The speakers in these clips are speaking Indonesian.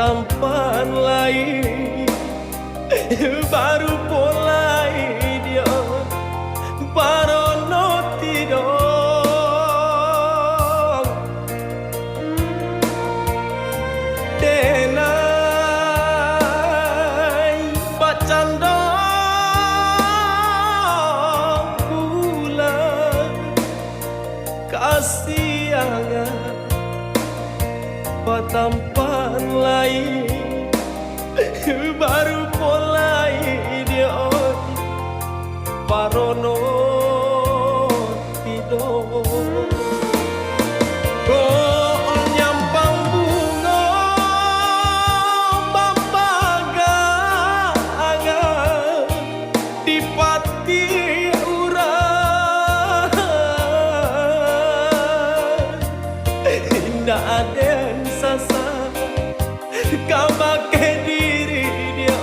tampan lain baru mulai dia barono tidur denai bacanda pula kasihangan tampan lain baru mulai dia barono tidur kok nyampang bunga babaga di pati urang indah aden sasa kau pakai diri dia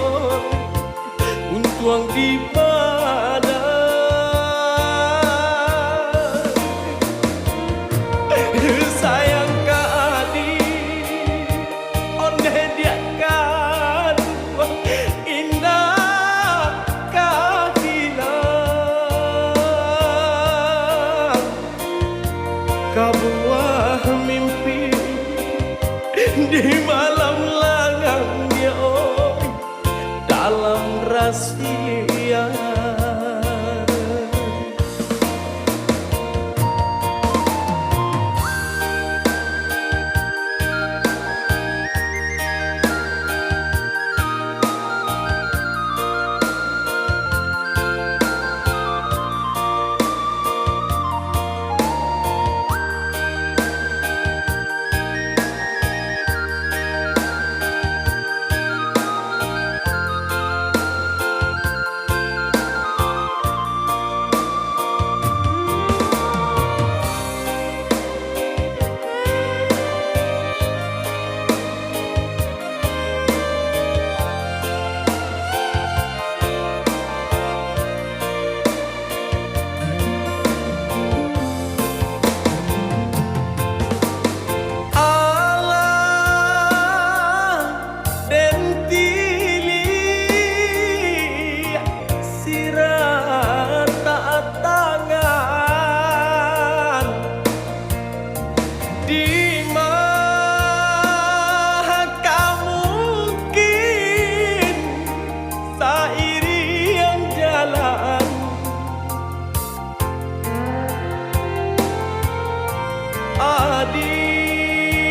untuang di mana sayang ka adik onde dia kan indah kahilang kabuah mimpi di malam langang dia dalam rahasia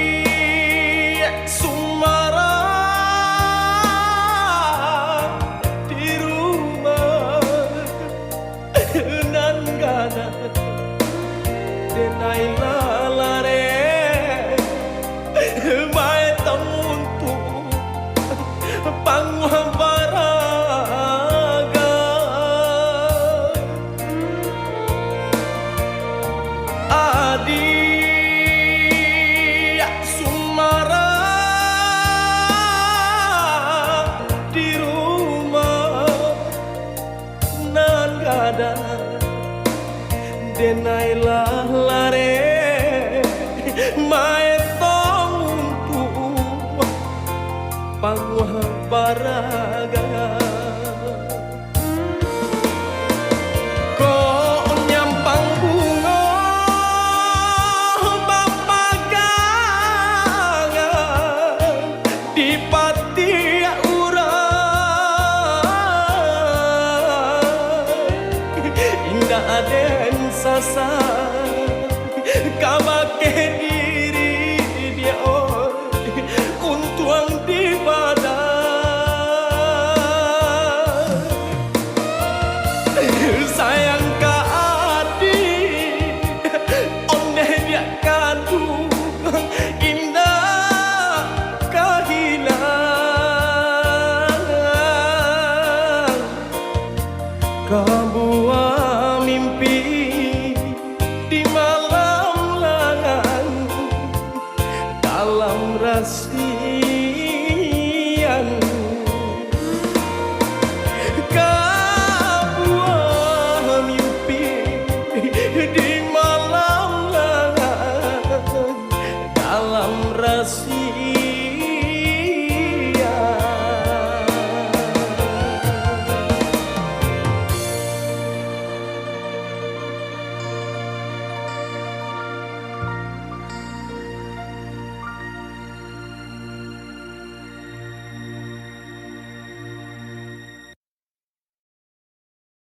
adik Sumara di rumah nan gana denai lalare mai tamuntu panguah baraga adik denai lalare mae tong untuk panguah baraga kok nyampang bunga babaga di pati urang indah aden sasa kau pakai diri dia untuang di badan sayang ka adik onde dia kandung indah kahilang kabuah mimpi di malam langang dalam rahasia